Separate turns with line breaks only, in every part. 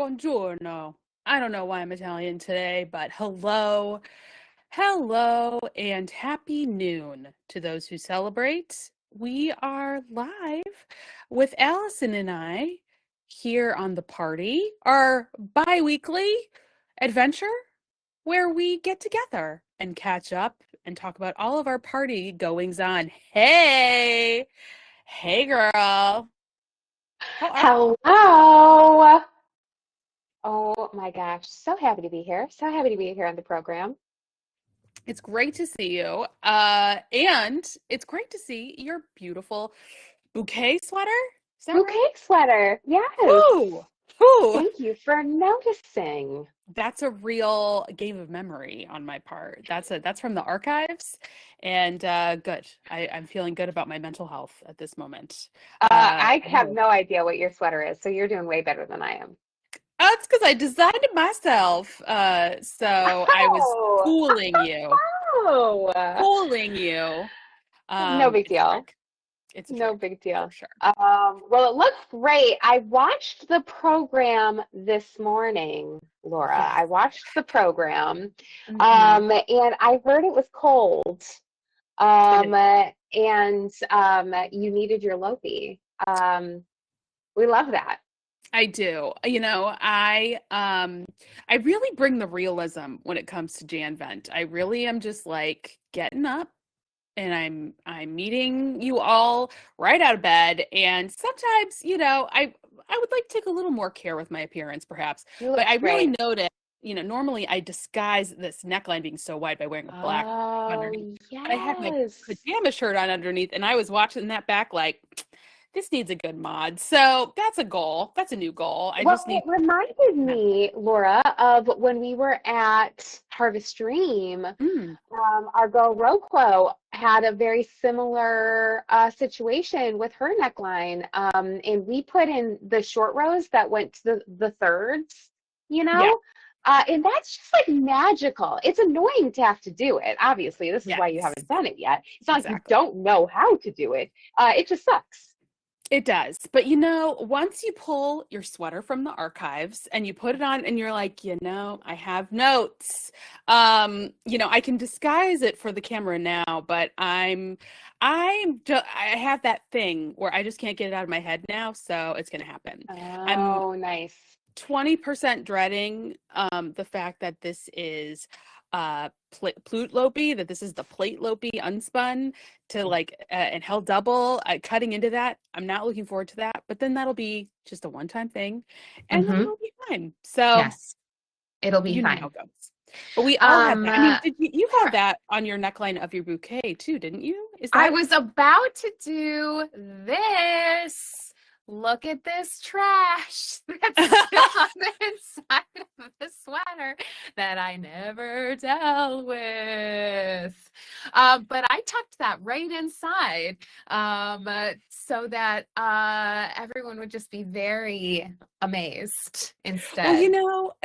Buongiorno. I don't know why I'm Italian today, but hello, hello, and happy noon to those who celebrate. We are live with Allison and I here on the party, our bi-weekly adventure where we get together and catch up and talk about all of our party goings on. Hey, girl. How are
Hello. Oh my gosh. So happy to be here. So happy to be here on the program.
It's great to see you. And it's great to see your beautiful bouquet sweater. Is that right?
Bouquet sweater. Yes.
Whoo! Whoo!
Thank you for noticing.
That's a real game of memory on my part. That's from the archives, and good. I'm feeling good about my mental health at this moment.
I have
Anyway.
no idea what your sweater is, so you're doing way better than I am.
Oh, it's because I designed it myself. So I was
Oh,
fooling you,
oh,
fooling you.
no big
It's a
deal.
trick. It's a
No
trick
big
for
deal.
sure.
Well, it looks great. I watched the program this morning, Laura.
Yes.
I watched the program,
Hmm.
and I heard it was cold,
It is.
and you needed your Lopi. We love that.
I do. I really bring the realism when it comes to Jan Vent. I really am just like getting up and I'm meeting you all right out of bed. And sometimes, I would like to take a little more care with my appearance, perhaps.
You
But
look
I really
great.
noticed, normally I disguise this neckline being so wide by wearing a black
Oh,
underneath. But I had my
yes.
pajama shirt on underneath, and I was watching that back like this needs a good mod. So that's a goal. That's a new goal. I
Well,
just
it
need.
reminded me, Laura, of when we were at Harvest Dream.
Mm,
Our girl Roquo had a very similar situation with her neckline. And we put in the short rows that went to the thirds, you
yeah.
know? And that's just like magical. It's annoying to have to do it. Obviously, this is why you
Yes.
haven't done it yet. It's not like you
Exactly.
don't know how to do it. It just sucks.
It does. But once you pull your sweater from the archives and you put it on and you're like, I have notes. I can disguise it for the camera now, but I have that thing where I just can't get it out of my head now, so it's gonna happen. I'm
Oh, nice.
20% dreading the fact that this is plute Lopi, that this is the plate Lopi unspun to like and held double, cutting into that. I'm not looking forward to that, but then that'll be just a one-time thing and then
Hmm.
it'll be fine. So
Yes, it'll be
you know how
fine.
it goes. But we all have
Um,
that. I mean,
uh,
you have that on your neckline of your bouquet too, didn't you? Is
I
that
was about to do this. Look at this trash that's still on the inside of the sweater that I never dealt with. But I tucked that right inside so that everyone would just be very amazed
Well,
instead.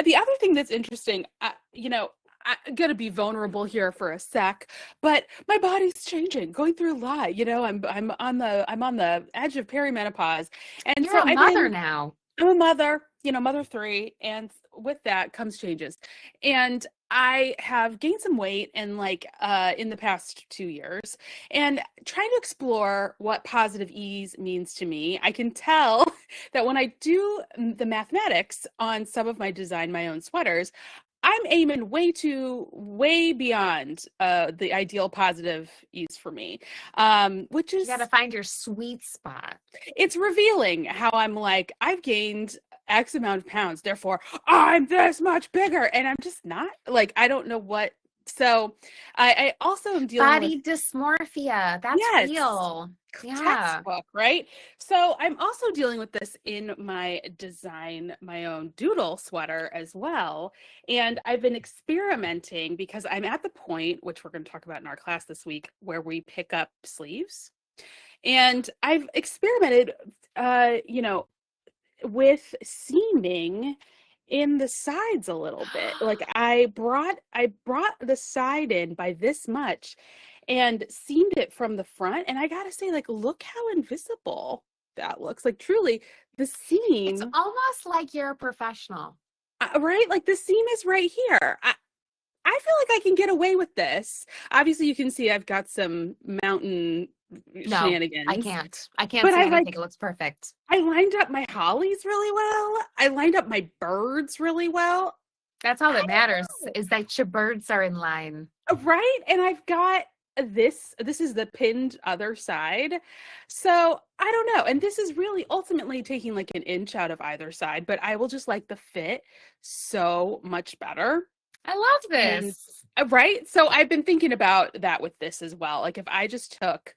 the other thing that's interesting, I'm gonna be vulnerable here for a sec, but my body's changing, going through a lot. I'm on the edge of perimenopause, and
You're
so
a mother now.
I'm a mother, mother three, and with that comes changes. And I have gained some weight in the past 2 years, and trying to explore what positive ease means to me. I can tell that when I do the mathematics on some of my design my own sweaters, I'm aiming way beyond the ideal positive ease for me, which
You got to
is
find your sweet spot.
it's revealing how I'm like, I've gained X amount of pounds, therefore I'm this much bigger. And I'm just not like, I don't know what. So I also am dealing with,
Body dysmorphia. That's
yes,
real. Yeah.
textbook, right? So I'm also dealing with this in my design, my own doodle sweater as well. And I've been experimenting because I'm at the point, which we're going to talk about in our class this week, where we pick up sleeves. And I've experimented, with seaming in the sides a little bit. Like I brought the side in by this much and seamed it from the front. And I gotta say, like, look how invisible that looks. Like truly, the seam,
It's almost like you're a professional.
right? Like the seam is right here. I feel like I can get away with this. Obviously, you can see I've got some mountain
No,
shenanigans.
I can't. I can't
But
see
I
anything.
like
It looks perfect.
I lined up my hollies really well. I lined up my birds really well.
That's all
I
that
don't
matters
know.
is that your birds are in line.
Right? And I've got this is the pinned other side. So I don't know. And this is really ultimately taking like an inch out of either side, but I will just like the fit so much better.
I love
And
this.
right? So I've been thinking about that with this as well. Like if I just took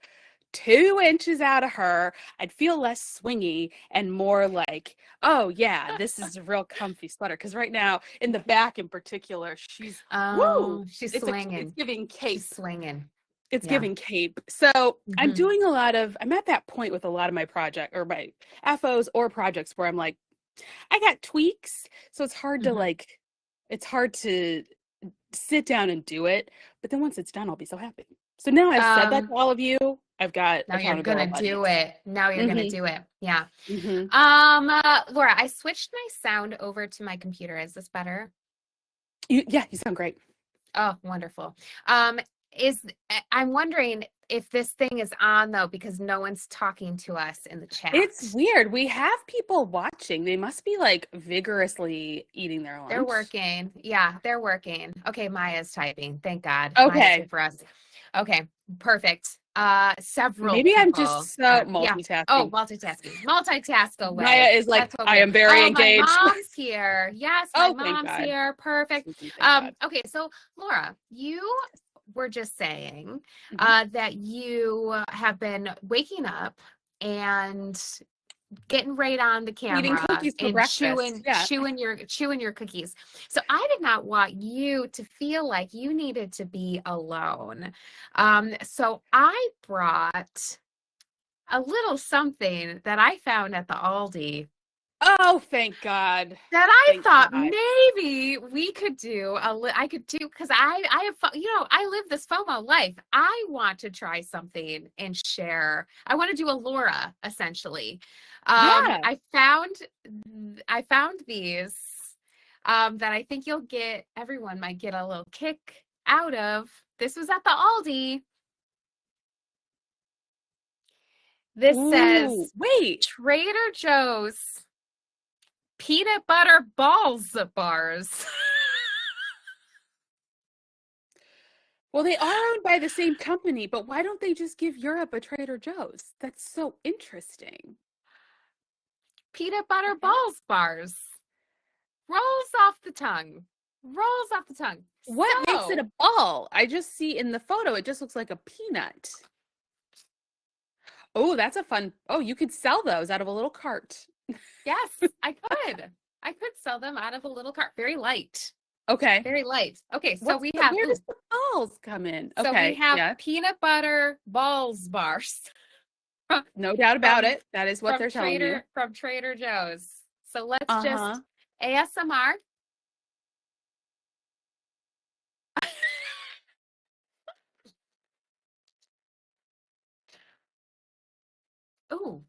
2 inches out of her, I'd feel less swingy and more like, oh yeah, this is a real comfy sweater. Because right now, in the back in particular, she's woo,
She's
it's
swinging.
giving cape.
She's swinging.
It's
Yeah.
giving cape. So I'm
Mhm.
doing I'm at that point with a lot of my project or my FOs or projects where I'm like, I got tweaks. So it's hard to
Mhm.
it's hard to sit down and do it. But then once it's done, I'll be so happy. So now I've said that to all of you. I've got
Now you're gonna
accountability
do it. Now you're gonna do it. Yeah.
buddies.
Laura, I switched my sound over to my computer. Is this better?
Yeah, you sound great.
Oh, wonderful. I'm wondering if this thing is on though, because no one's talking to us in the chat.
It's weird. We have people watching. They must be like vigorously eating their lunch.
They're working. Yeah, they're working. Okay, Maya's typing. Thank God.
Okay.
Maya's here for us. Okay, perfect. Several
Maybe I'm
people.
just so
Yeah.
multitasking.
Oh, multitasking. Multitask away.
Maya is like,
That's what
I
we-
am very
oh,
engaged.
My mom's here. Yes, my
Oh, thank
mom's
God.
here. Perfect.
Thank God.
Okay, so Laura, you were just saying
Mhm.
that you have been waking up and getting right on the camera
Eating cookies for
and
breakfast.
chewing your cookies. So I did not want you to feel like you needed to be alone. So I brought a little something that I found at the Aldi
Oh, thank God.
that I
Thank
thought
God.
maybe we could do I could do, because I have, I live this FOMO life. I want to try something and share. I want to do a Laura essentially.
Yeah.
I found these that I think everyone might get a little kick out of. This was at the Aldi. This says
Ooh, wait.
Trader Joe's peanut butter balls bars.
Well, they are owned by the same company, but why don't they just give Europe a Trader Joe's? That's so interesting.
Peanut butter balls bars. Rolls off the tongue. Rolls off the tongue.
What makes it
So-
a ball? I just see in the photo, it just looks like a peanut. Oh, that's a fun. Oh, you could sell those out of a little cart.
Yes, I could. I could sell them out of a little cart. Very light.
Okay.
Very light. Okay, so
Where does the balls come in?
so
Okay.
we have
yeah,
peanut butter balls bars.
no doubt about
from-
it. That is what they're telling you.
From Trader Joe's. So let's
Uh-huh.
just ASMR. Ooh.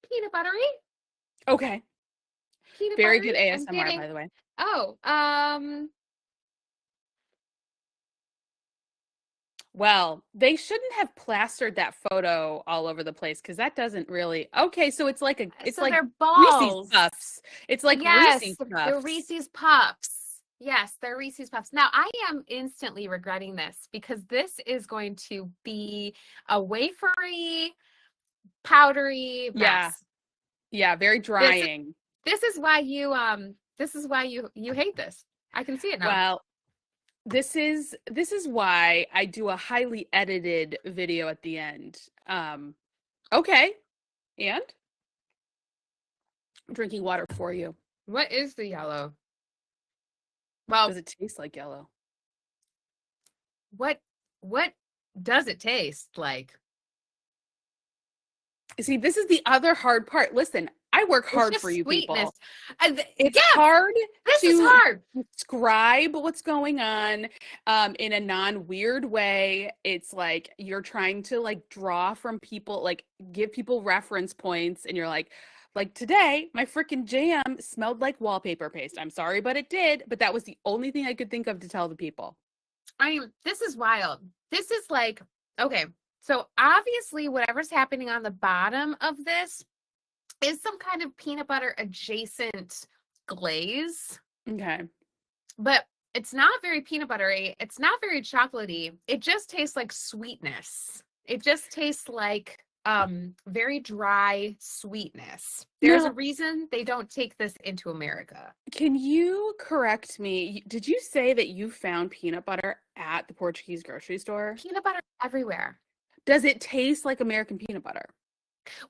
Peanut buttery.
Okay.
Peanut
Very
buttery.
good
I'm
ASMR,
getting-
by the way.
Oh,
Well, they shouldn't have plastered that photo all over the place because that doesn't really. Okay, so it's like
so they're
Reese's
balls.
Puffs. It's like
Yes,
Reese's
they're
Puffs.
Reese's Puffs. Yes, they're Reese's Puffs. Now, I am instantly regretting this because this is going to be a wafery, powdery
Yeah.
mess.
Yeah, very drying.
This is why you hate this. I can see it now.
Well, this is why I do a highly edited video at the end. Okay. And I'm drinking water for you.
What is the yellow? Well,
Does it taste like yellow?
what does it taste like?
See, this is the other hard part. Listen, I I work
It's
hard
just
for you
sweetness.
people. It's
Yes,
hard
this is
to
hard.
describe what's going on in a non-weird way. It's like you're trying to like draw from people, like give people reference points, and you're like today, my freaking jam smelled like wallpaper paste. I'm sorry, but it did. But that was the only thing I could think of to tell the people.
I mean, this is wild. This is like, okay, so obviously whatever's happening on the bottom of this is some kind of peanut butter adjacent glaze,
Okay.
but it's not very peanut buttery. It's not very chocolatey. It just tastes like sweetness. It just tastes like very dry sweetness. There's a
Now,
reason they don't take this into America.
can you correct me? Did you say that you found peanut butter at the Portuguese grocery store?
Peanut butter everywhere.
Does it taste like American peanut butter?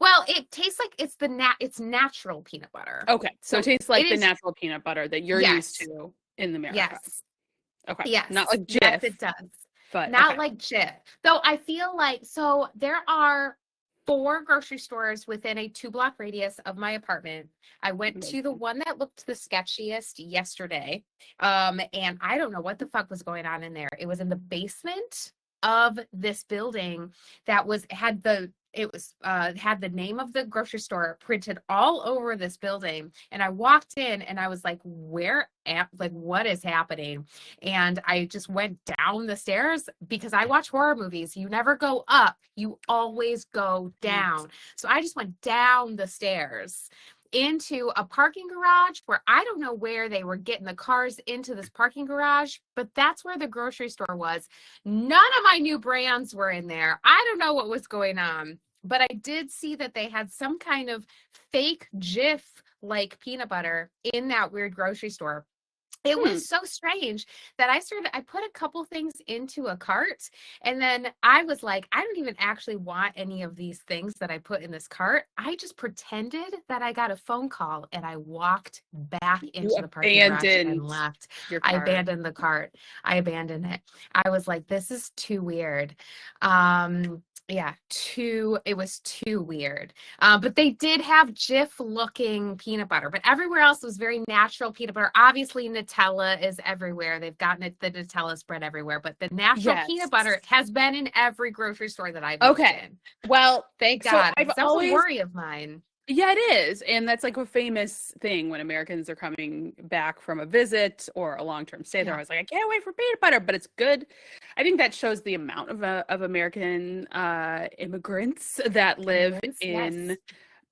Well, it tastes like it's natural peanut butter.
Okay, so it tastes like
it
the
is-
natural peanut butter that you're used
Yes.
to in America.
Yes.
Okay.
Yes.
Not like Jif,
Yes, it does.
but
Not
okay.
like Jif. Though I feel like, so there are 4 grocery stores within a 2-block radius of my apartment. I went to the
Amazing.
one that looked the sketchiest yesterday. And I don't know what the fuck was going on in there. It was in the basement of this building that had the name of the grocery store printed all over this building. And I walked in and I was like, what is happening? And I just went down the stairs because I watch horror movies. You never go up, you always go down. So I just went down the stairs into a parking garage where I don't know where they were getting the cars into this parking garage, but that's where the grocery store was. None of my new brands were in there. I don't know what was going on, but I did see that they had some kind of fake Jif like peanut butter in that weird grocery store. It was so strange that I put a couple things into a cart, and then I was like, I don't even actually want any of these things that I put in this cart. I just pretended that I got a phone call and I walked back into the parking garage and left. I abandoned the cart. I abandoned it. I was like, this is too weird. Yeah, it was too weird. But they did have Jif looking peanut butter, but everywhere else was very natural peanut butter. Obviously, Nutella is everywhere. They've gotten the Nutella spread everywhere, but the natural peanut butter has been in every grocery store that I've lived in.
Well,
thank God. That was a worry of mine.
Yeah, it is. And that's like a famous thing when Americans are coming back from a visit or a long-term stay. They're always like, I can't wait for peanut butter, but it's good. I think that shows the amount of American immigrants that live in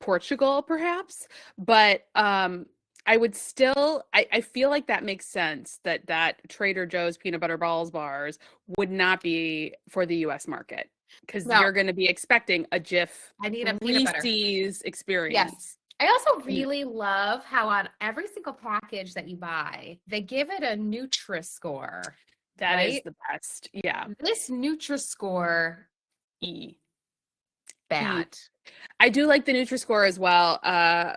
Portugal, perhaps. But I would still, I feel like that makes sense that Trader Joe's peanut butter balls bars would not be for the U.S. market. Because you're going to be expecting a Jif Reese's experience.
Yes. I also really love how on every single package that you buy, they give it a Nutri-Score.
That is the best. Yeah.
This Nutri-Score, bad.
I do like the Nutri-Score as well.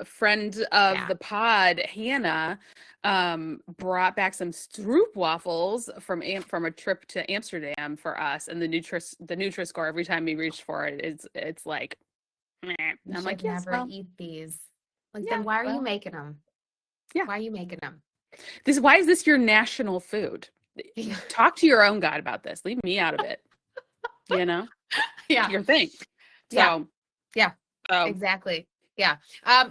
Friend of the pod, Hannah, brought back some Stroop waffles from a trip to Amsterdam for us, and the Nutri-Score, every time we reach for it, it's like, meh. I'm like, yes,
never eat these. Like, then why are you making them?
Yeah,
why are you making them?
Why is this your national food? Talk to your own God about this. Leave me out of it. You know, your thing. So,
exactly. Yeah.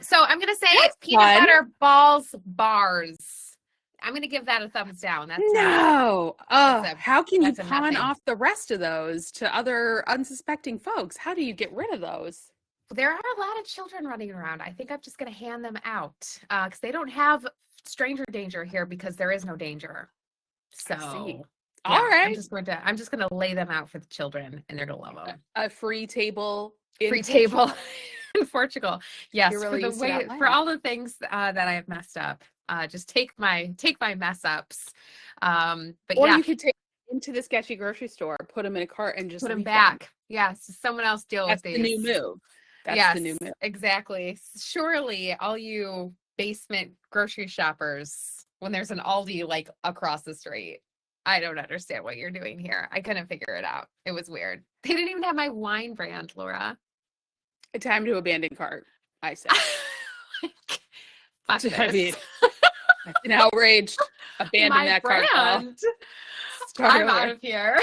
So I'm gonna say it's peanut butter balls bars. I'm gonna give that a thumbs down.
How can you pawn off the rest of those to other unsuspecting folks? How do you get rid of those?
There are a lot of children running around. I think I'm just gonna hand them out because they don't have stranger danger here because there is no danger. So
all right,
I'm just gonna lay them out for the children, and they're gonna love them.
A free table.
Table in Portugal. Yes,
really
for all the things that I have messed up. Just take my mess ups. But
you could take them into the sketchy grocery store, put them in a cart, and just
put them back. Yes, someone else deal with these.
That's the new move. That's the new move.
Exactly. Surely, all you basement grocery shoppers, when there's an Aldi like across the street. I don't understand what you're doing here. I couldn't figure it out. It was weird. They didn't even have my wine brand, Laura.
Time to abandon cart, I say.
Fuck
I
this.
mean, I've been outraged. Abandon
My
that cart call.
brand.
Start
I'm
over.
out of here.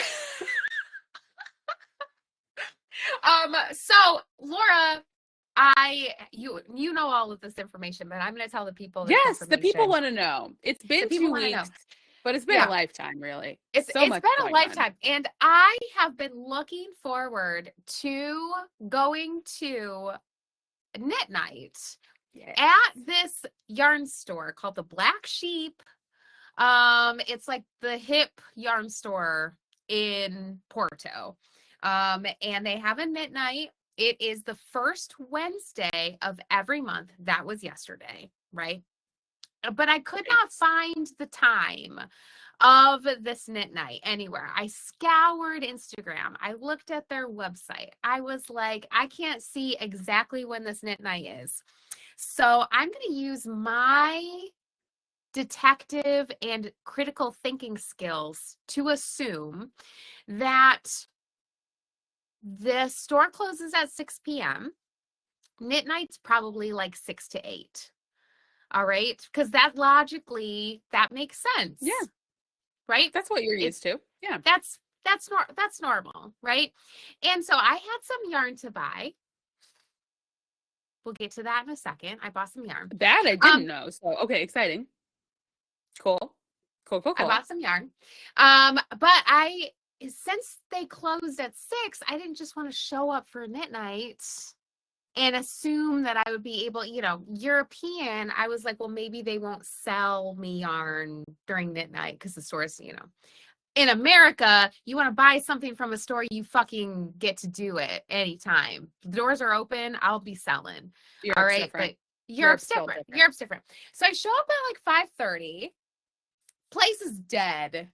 So Laura, you know all of this information, but I'm going to tell the people this
Yes, the people
information.
want to know. It's been
The people
2
wanna know.
weeks, but it's been
Yeah.
a lifetime, really.
It's
so much
been a
going on.
lifetime, and I have been looking forward to going to knit night
Yes.
at this yarn store called the Black Sheep. It's like the hip yarn store in Porto. And they have a knit night. It is the first Wednesday of every month. That was yesterday, right? But I could not find the time of this knit night anywhere. I scoured Instagram. I looked at their website. I was like, I can't see exactly when this knit night is. So I'm going to use my detective and critical thinking skills to assume that the store closes at 6 p.m. Knit night's probably like 6 to 8. All right? Because that logically, that makes sense.
Yeah.
Right?
That's what you're used to. Yeah.
That's normal, right? And so I had some yarn to buy. We'll get to that in a second. I bought some yarn.
That I didn't know. So, okay, exciting. Cool. I
bought some yarn. But since they closed at 6, I didn't just want to show up for knit night and assume that I would be able, European. I was like, well, maybe they won't sell me yarn during knit night because the stores, in America, you want to buy something from a store, you fucking get to do it anytime. The doors are open, I'll be selling.
Europe's
all right.
different.
But Europe's
still
different. Europe's different. So I show up at like 5:30. Place is dead.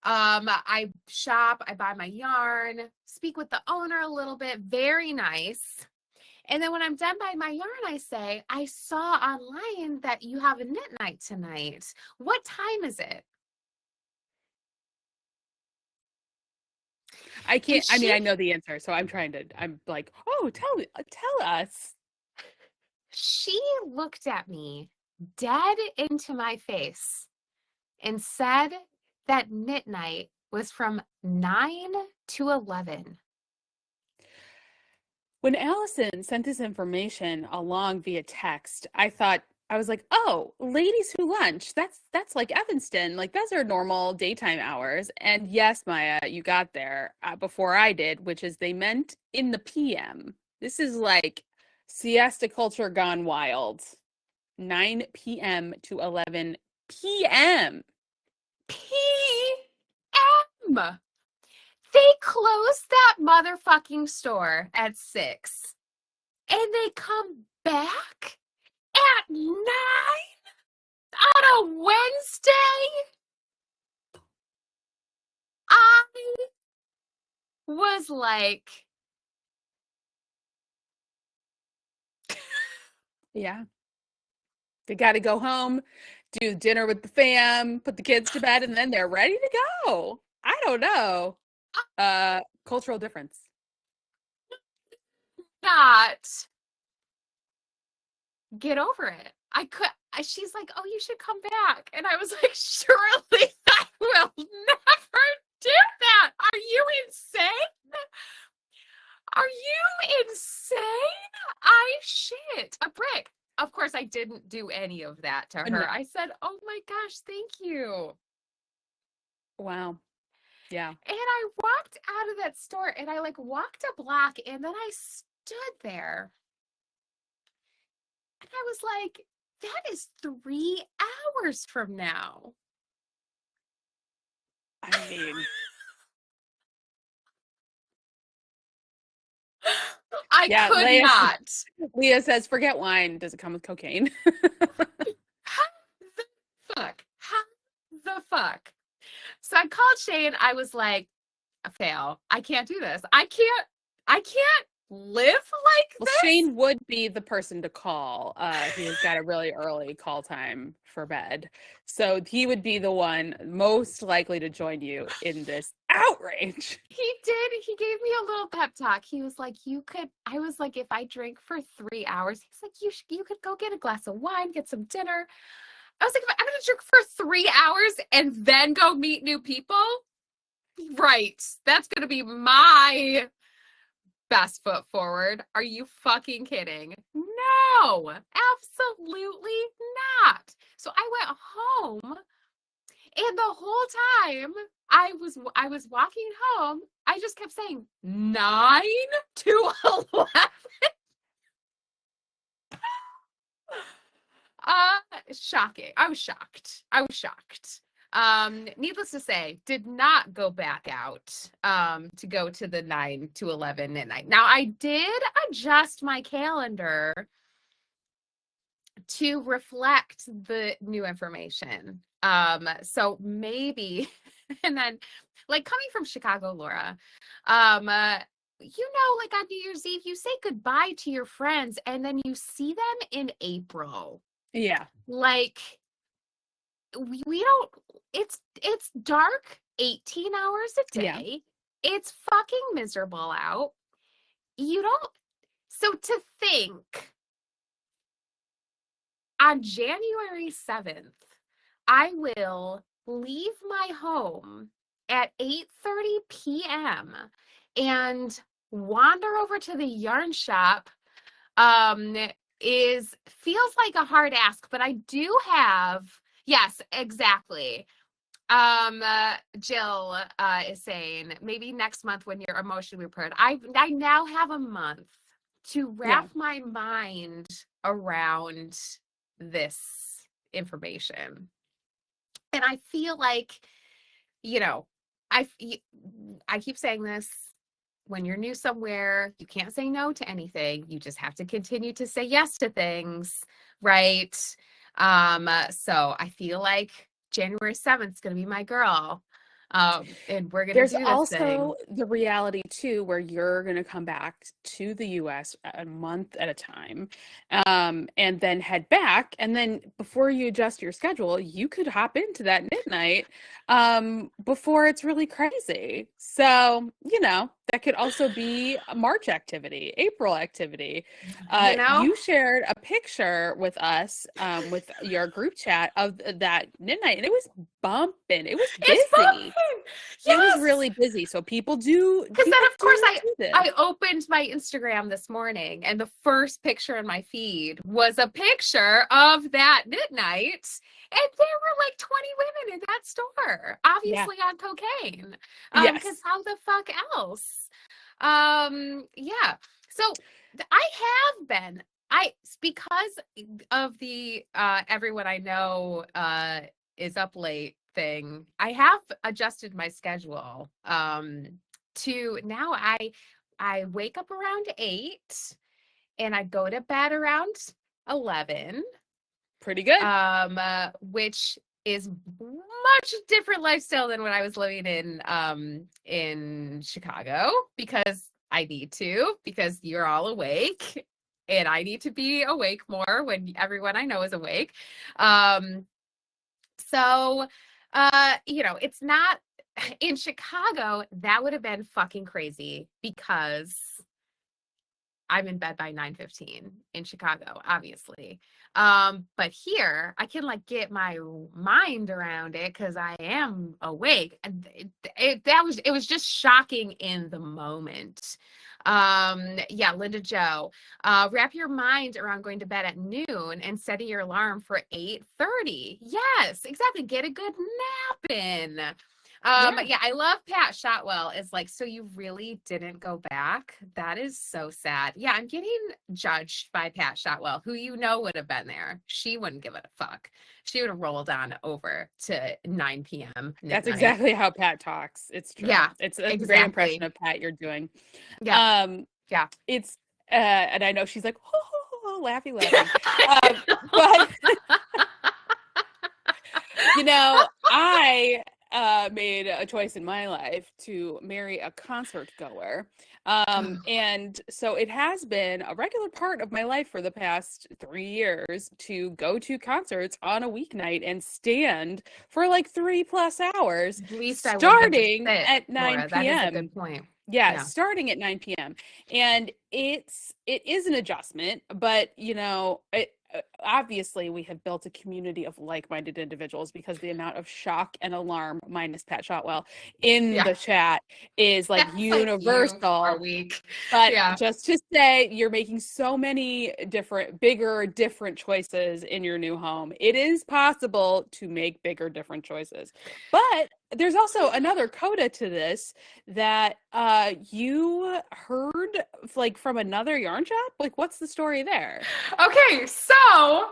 I shop, I buy my yarn, speak with the owner a little bit, very nice. And then when I'm done buying my yarn, I say, I saw online that you have a knit night tonight. What time is it?
I can't, I know the answer. So I'm like, oh, tell us.
She looked at me dead into my face and said that knit night was from 9 to 11.
When Allyson sent this information along via text, I was like, oh, ladies who lunch, that's like Evanston, like those are normal daytime hours. And yes, Maya, you got there before I did, which is they meant in the PM. This is like siesta culture gone wild. 9 p.m. to 11 p.m.
PM. They closed that motherfucking store at 6. And they come back at 9 on a Wednesday? I was like,
yeah. They got to go home, do dinner with the fam, put the kids to bed, and then they're ready to go. I don't know. Cultural difference.
not get over it. She's like, oh, you should come back. And I was like, surely I will never do that. Are you insane? Are you insane? I shit a brick. Of course, I didn't do any of that to her.
No.
I said, oh my gosh, thank you.
Wow. Yeah.
And I walked out of that store and I like walked a block and then I stood there. And I was like, that is 3 hours from now.
I mean,
I could not.
Leah says, forget wine. Does it come with cocaine?
How the fuck? So I called Shane. I was like, fail. I can't do this. I can't live like
Well,
this.
Shane would be the person to call. He's got a really early call time for bed. So he would be the one most likely to join you in this outrage.
He did. He gave me a little pep talk. He was like, I was like, if I drink for 3 hours, he's like, you could go get a glass of wine, get some dinner. I was like, I'm going to drink for 3 hours and then go meet new people. Right. That's going to be my best foot forward. Are you fucking kidding? No, absolutely not. So I went home, and the whole time I was walking home, I just kept saying 9 to 11. Shocking. I was shocked. Needless to say, did not go back out to go to the 9 to 11 midnight. Now, I did adjust my calendar to reflect the new information. So maybe, and then like coming from Chicago, Laura, like on New Year's Eve, you say goodbye to your friends and then you see them in April.
Yeah.
Like we don't, it's dark 18 hours a day. Yeah. It's fucking miserable out. So to think on January 7th, I will leave my home at 8:30 p.m. and wander over to the yarn shop feels like a hard ask, but I do have, yes, exactly. Jill is saying maybe next month when you're emotionally prepared. I now have a month to wrap my mind around this information. And I feel like, I keep saying this, when you're new somewhere, you can't say no to anything. You just have to continue to say yes to things, right? So I feel like January 7th is going to be my girl. And we're going to do this thing. There's
also the reality too, where you're going to come back to the US a month at a time, and then head back. And then before you adjust your schedule, you could hop into that midnight, before it's really crazy. So, that could also be a March activity, April activity. You shared a picture with us, with your group chat of that midnight, and it was bumping. It was busy. Yes. It was really busy. So people do.
Because then, of course, I opened my Instagram this morning, and the first picture in my feed was a picture of that midnight. And there were like 20 women in that store, obviously on cocaine. Because how the fuck else? So I have been, because of the everyone I know is up late thing, I have adjusted my schedule to now I wake up around 8 and I go to bed around 11.
Pretty good.
Which is much different lifestyle than when I was living in Chicago, because I need to, because you're all awake and I need to be awake more when everyone I know is awake. It's not in Chicago, that would have been fucking crazy because I'm in bed by 9:15 in Chicago, obviously. But here I can get my mind around it because I am awake. And it was just shocking in the moment. Linda Jo, wrap your mind around going to bed at noon and setting your alarm for 8:30. Yes, exactly. Get a good nap in. I love Pat Shotwell. It's like, so you really didn't go back? That is so sad. Yeah, I'm getting judged by Pat Shotwell, who would have been there. She wouldn't give it a fuck. She would have rolled on over to 9 p.m. midnight.
That's exactly how Pat talks. It's true. Yeah, it's a great impression of Pat you're doing.
Yeah.
It's and I know she's like, laughing. But I made a choice in my life to marry a concert goer. And so it has been a regular part of my life for the past 3 years to go to concerts on a weeknight and stand for like 3+ hours,
At least I wouldn't have to
starting
sit,
at 9
Laura. That is a
p.m.
good point.
Yeah,
Yeah.
starting at 9 p.m. And it is an adjustment, but obviously we have built a community of like-minded individuals because the amount of shock and alarm, minus Pat Shotwell, in the chat is like
That's like you for a
universal.
week.
But
Yeah.
just to say, you're making so many different choices in your new home. It is possible to make bigger, different choices. But there's also another coda to this that you heard like from another yarn shop. Like, what's the story there?
Okay, so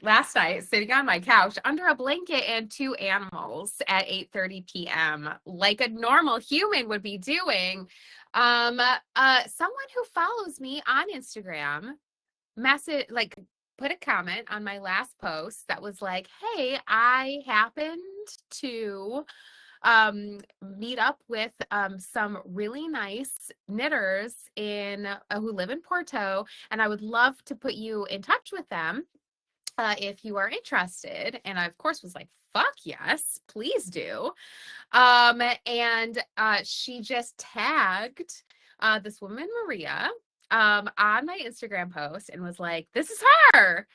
last night sitting on my couch under a blanket and two animals at 8:30 p.m. like a normal human would be doing. Someone who follows me on Instagram put a comment on my last post that was like, hey, I happened to meet up with some really nice knitters who live in Porto, and I would love to put you in touch with them if you are interested. And I, of course, was like, fuck yes, please do. And she just tagged this woman, Maria, on my Instagram post and was like, this is her.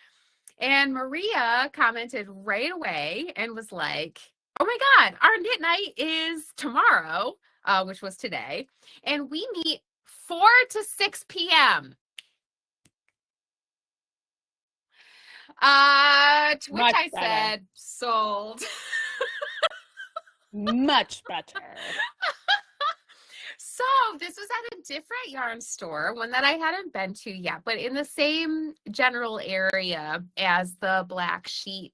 And Maria commented right away and was like, oh my God, our knit night is tomorrow, which was today. And we meet 4 to 6 p.m. To which I said, sold.
Much better.
So this was at a different yarn store, one that I hadn't been to yet, but in the same general area as the Black Sheep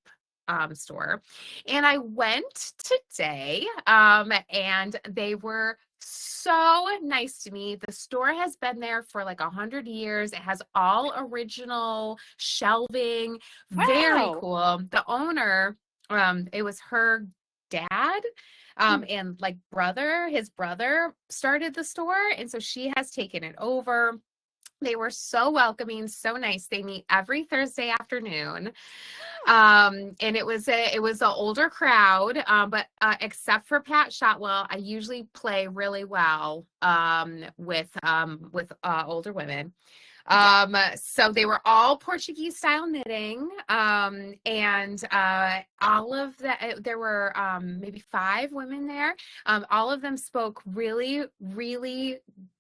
store. And I went today, and they were so nice to me. The store has been there for like 100 years. It has all original shelving. Very cool. The owner, it was her dad. And like his brother started the store. And so she has taken it over. They were so welcoming, so nice. They meet every Thursday afternoon. And it was an older crowd, but except for Pat Shotwell, I usually play really well with older women. So they were all Portuguese style knitting, and all of that, there were maybe 5 women there. All of them spoke really, really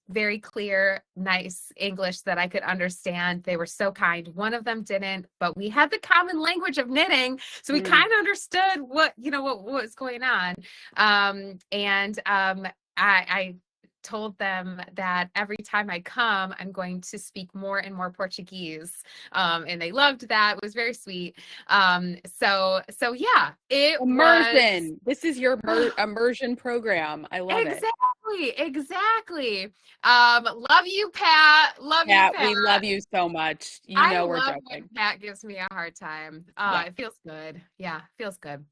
very clear, nice English that I could understand. They were so kind. One of them didn't, but we had the common language of knitting, so we kind of understood what was going on. I told them that every time I come, I'm going to speak more and more Portuguese. And they loved that. It was very sweet. So yeah, it
immersion. This is your immersion program. I love it.
Exactly. Love you, Pat. Love you, Pat.
We love you so much.
I
we're
love
joking.
when Pat gives me a hard time. It feels good. Yeah, feels good.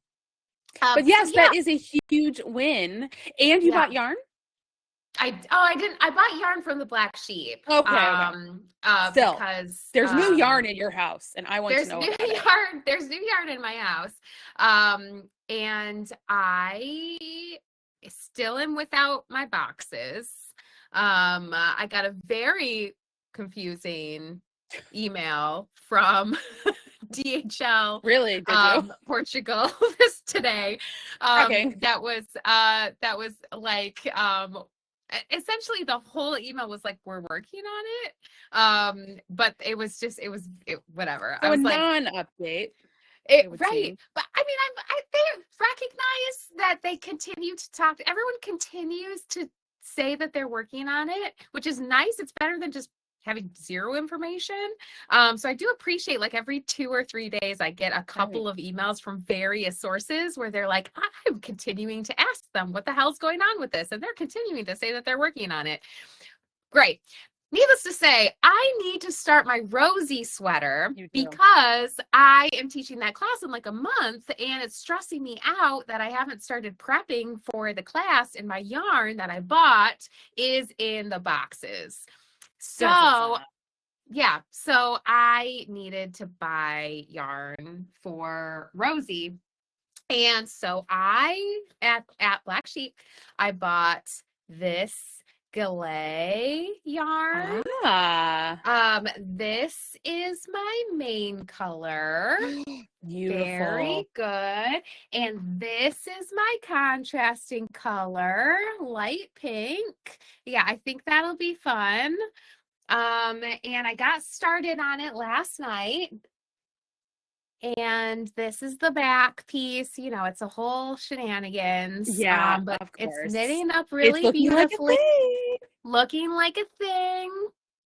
But yes, that is a huge win. And you bought yarn?
I didn't. I bought yarn from the Black Sheep.
Okay. Still,
because
there's new yarn in your house, and I want to know about it.
There's new yarn in my house, and I still am without my boxes. I got a very confusing email from DHL.
Really? Did you?
Portugal today. That was like essentially the whole email was like, we're working on it. But it was whatever.
So
I was
a
like,
non-update.
Right. But I mean, they recognize that they continue to talk. Everyone continues to say that they're working on it, which is nice. It's better than just having zero information. So I do appreciate, like, every 2 or 3 days, I get a couple of emails from various sources where they're like, I'm continuing to ask them what the hell's going on with this. And they're continuing to say that they're working on it. Great. needless to say, I need to start my Rosie sweater
You do.
because I am teaching that class in like a month, and it's stressing me out that I haven't started prepping for the class, and my yarn that I bought is in the boxes. So yeah, so I needed to buy yarn for Rosie. And so at Black Sheep, I bought this Galay yarn. This is my main color.
Beautiful.
Very good. And this is my contrasting color, light pink. Yeah, I think that'll be fun. And I got started on it last night. And this is the back piece. You know, it's a whole shenanigans.
Yeah,
But
of course.
it's knitting up really beautifully. Looking like a thing.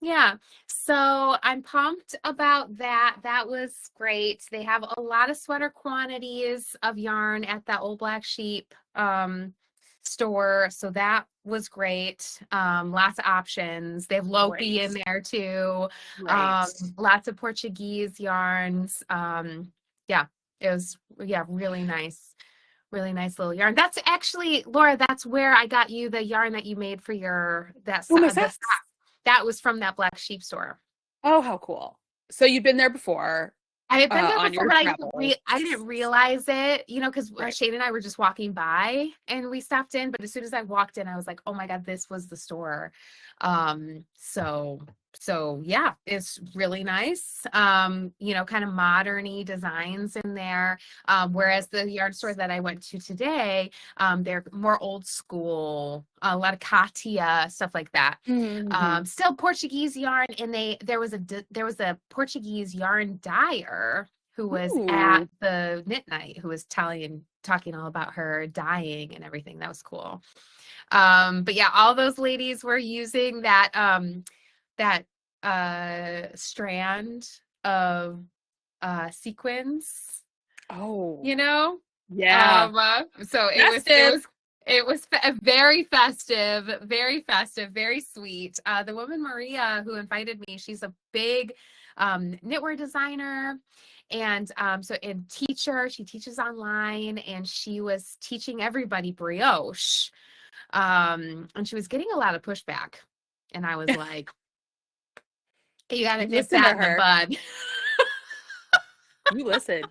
Yeah. So I'm pumped about that. That was great. They have a lot of sweater quantities of yarn at that Old Black Sheep store. So that was great. Lots of options. They have Lopi in there too.
Right.
Lots of Portuguese yarns. Yeah, it was really nice. Really nice little yarn. That's actually, Laura, that's where I got you the yarn that you made for your that was from that Black Sheep store.
Oh, how cool. So you've been there before.
I had been there
on
before,
your
but
travels.
I didn't realize it, you know, because
Right.
Shane and I were just walking by and we stopped in. But as soon as I walked in, I was like, oh my God, this was the store. So yeah, it's really nice. You know, kind of modern-y designs in there. Whereas the yard store that I went to today, they're more old school, a lot of Katia, stuff like that.
Mm-hmm.
Still Portuguese yarn, and there was a Portuguese yarn dyer who was at the knit night, who was talking all about her dyeing and everything. That was cool. But yeah, all those ladies were using that strand of sequins.
Oh,
You know?
yeah.
So it was very festive, very sweet. The woman Maria who invited me, she's a big knitwear designer and teacher. She teaches online, and she was teaching everybody brioche. And she was getting a lot of pushback, and I was like, you gotta nip that in the bud.
You listen.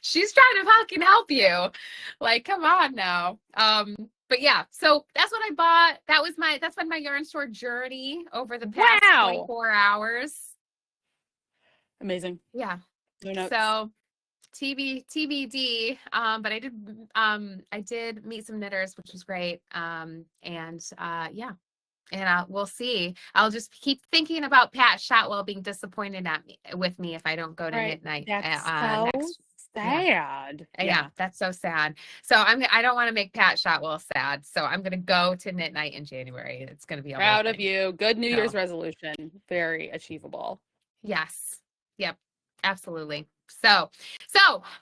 She's trying to fucking help you. Like, come on now. But yeah, so that's what I bought. That's been my yarn store journey over the past 24 hours.
Amazing.
Yeah.
No notes.
So TBD. But I did meet some knitters, which was great. Yeah. And we'll see. I'll just keep thinking about Pat Shotwell being disappointed with me if I don't go to knit night.
That's so sad.
Yeah, that's so sad. So I don't want to make Pat Shotwell sad. So I'm gonna go to knit night in January. It's gonna be
proud of you. Good New Year's resolution. Very achievable.
Yes. Yep. Absolutely. So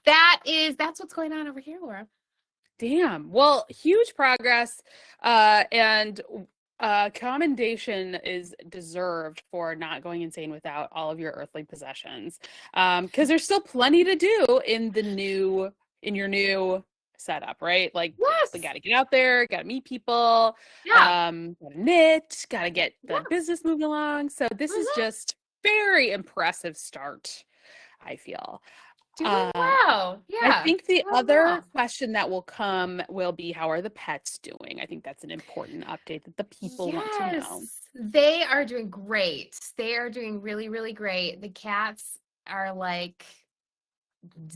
that's what's going on over here, Laura.
Damn. Well, huge progress. And commendation is deserved for not going insane without all of your earthly possessions, because there's still plenty to do in your new setup, right? Like, we got to get out there, got to meet people, got to knit, got to get the business moving along. So this is just very impressive start, I feel.
Doing well. Yeah.
I think the other question that will come will be, how are the pets doing? I think that's an important update that the people want to know.
They are doing great. They are doing really, really great. The cats are like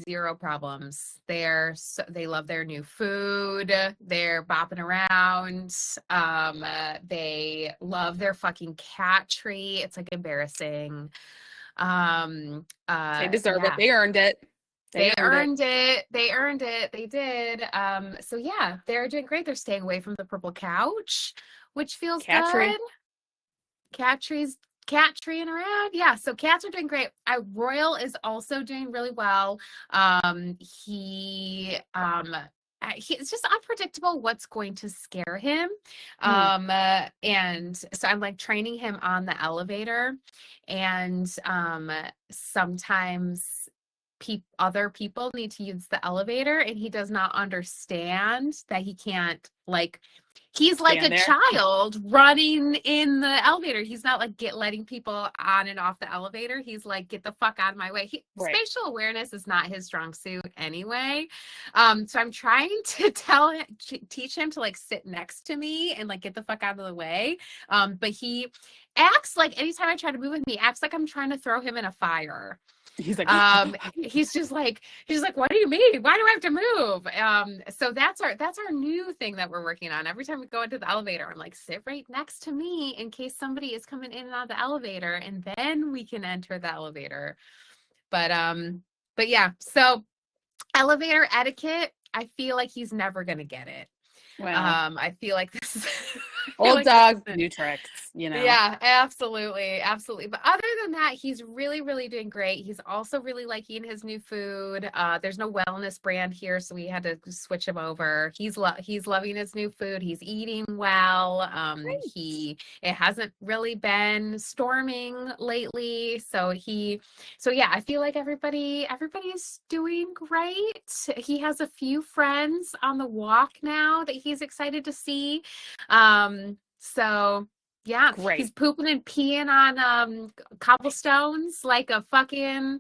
zero problems. They love their new food. They're bopping around. They love their fucking cat tree. It's like embarrassing.
They deserve it. They earned it.
They earned it. They did. So yeah, they're doing great. They're staying away from the purple couch, which feels good. Cat treeing around. Yeah, so cats are doing great. Royal is also doing really well. He it's just unpredictable what's going to scare him. And so I'm like training him on the elevator, and sometimes other people need to use the elevator, and he does not understand that he can't, like, he's like a child running in the elevator. He's not like letting people on and off the elevator. He's like, get the fuck out of my way. Spatial awareness is not his strong suit anyway. So I'm trying to teach him to like sit next to me and like get the fuck out of the way. But he acts like anytime I try to move with me, acts like I'm trying to throw him in a fire.
He's like,
he's like, what do you mean? Why do I have to move? So that's our new thing that we're working on. Every time we go into the elevator, I'm like, sit right next to me in case somebody is coming in and out of the elevator, and then we can enter the elevator. But yeah, so elevator etiquette, I feel like he's never gonna get it.
Wow.
I feel like this is
old dog, new tricks, you know?
Yeah, absolutely. Absolutely. But other than that, he's really, really doing great. He's also really liking his new food. There's no wellness brand here, so we had to switch him over. He's loving his new food. He's eating well. It hasn't really been storming lately. So yeah, I feel like everybody's doing great. He has a few friends on the walk now that he's excited to see. So yeah,
great.
He's pooping and peeing on cobblestones like a fucking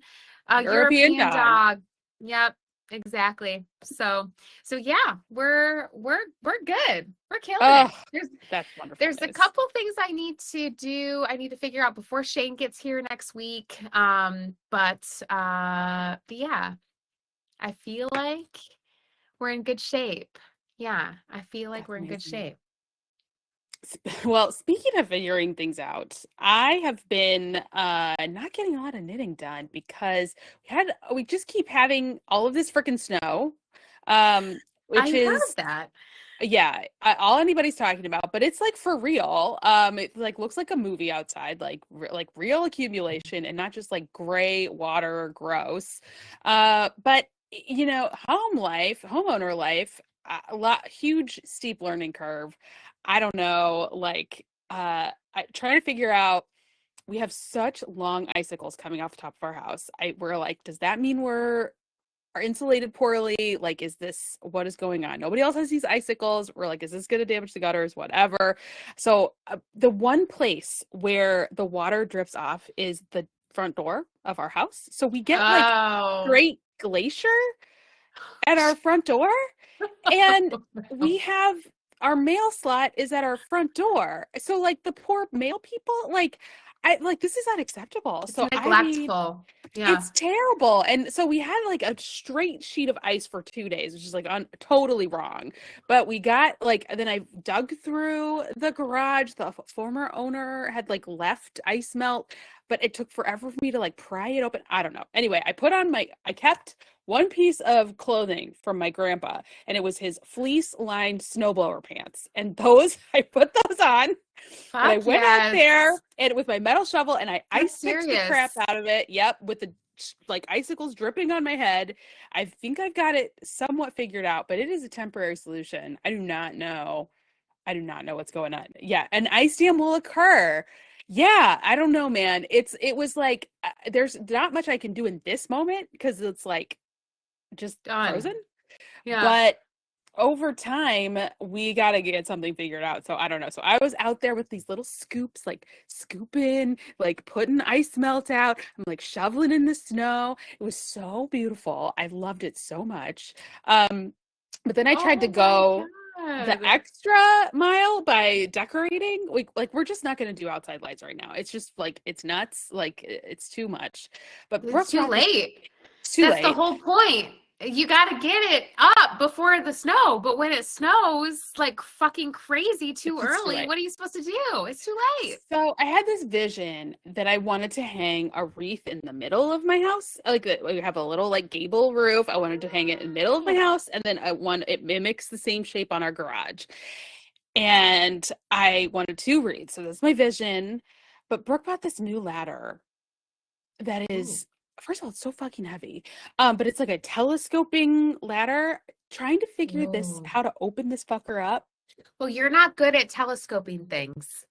European dog. Yep, exactly. So yeah, we're good. We're killing it.
That's wonderful.
There's a couple things I need to do. I need to figure out before Shane gets here next week. But yeah, I feel like we're in good shape. Yeah, I feel like we're in good shape.
Well, speaking of figuring things out, I have been not getting a lot of knitting done because we just keep having all of this freaking snow, which
heard that.
Yeah, all anybody's talking about, but it's like for real. It like looks like a movie outside, like real accumulation and not just like gray water, gross. But you know, homeowner life, huge steep learning curve. I don't know, like, trying to figure out, we have such long icicles coming off the top of our house. We're like, does that mean are insulated poorly? Like, what is going on? Nobody else has these icicles. We're like, is this going to damage the gutters? Whatever. So the one place where the water drips off is the front door of our house. So we get like straight glacier at our front door. And we have our mail slot is at our front door. So like the poor mail people, this is unacceptable.
It's neglectful. Yeah.
It's terrible. And so we had like a straight sheet of ice for 2 days, which is like totally wrong. But we got then I dug through the garage. The former owner had like left ice melt, but it took forever for me to like pry it open. I don't know. Anyway, I kept one piece of clothing from my grandpa, and it was his fleece-lined snowblower pants. And I put those on. And I went out there and with my metal shovel, and I ice fixed the crap out of it. Yep, with the like icicles dripping on my head. I think I've got it somewhat figured out, but it is a temporary solution. I do not know what's going on. Yeah, an ice dam will occur. Yeah, I don't know, man. It was like there's not much I can do in this moment because it's like just frozen. Yeah. But over time, we got to get something figured out. So I don't know. So I was out there with these little scoops, like scooping, like putting ice melt out. I'm like shoveling in the snow. It was so beautiful. I loved it so much. But then I tried to go the extra mile by decorating. We're just not going to do outside lights right now. It's just like, it's nuts. Like it's too much. But
it's too late. That's the whole point. You got to get it up before the snow. But when it snows like fucking crazy too early, what are you supposed to do? It's too late.
So I had this vision that I wanted to hang a wreath in the middle of my house. Like we have a little like gable roof. I wanted to hang it in the middle of my house. And then it mimics the same shape on our garage. And I wanted 2 wreaths. So that's my vision. But Brooke bought this new ladder that is first of all, it's so fucking heavy. But it's like a telescoping ladder. Trying to figure
Oh.
how to open this fucker up.
Well, you're not good at telescoping things.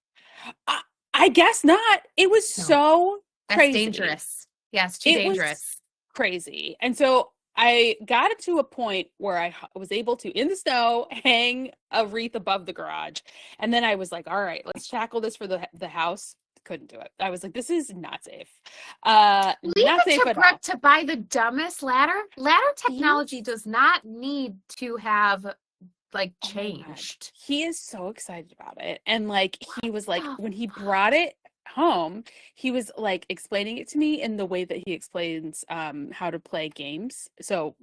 I guess not. It was
No.
so
That's
crazy.
dangerous. Yeah, it's too dangerous.
Crazy. And so I got it to a point where I was able to, in the snow, hang a wreath above the garage. And then I was like, all right, let's tackle this for the house. Couldn't do it. I was like, this is not safe.
Leave
not
it
safe
to
at all.
Brooke to buy the dumbest ladder. Ladder technology does not need to have like
Oh my God.
changed.
He is so excited about it. And like he was like,
the
when he brought it home, he was like explaining it to me in the way that he explains how to play games. So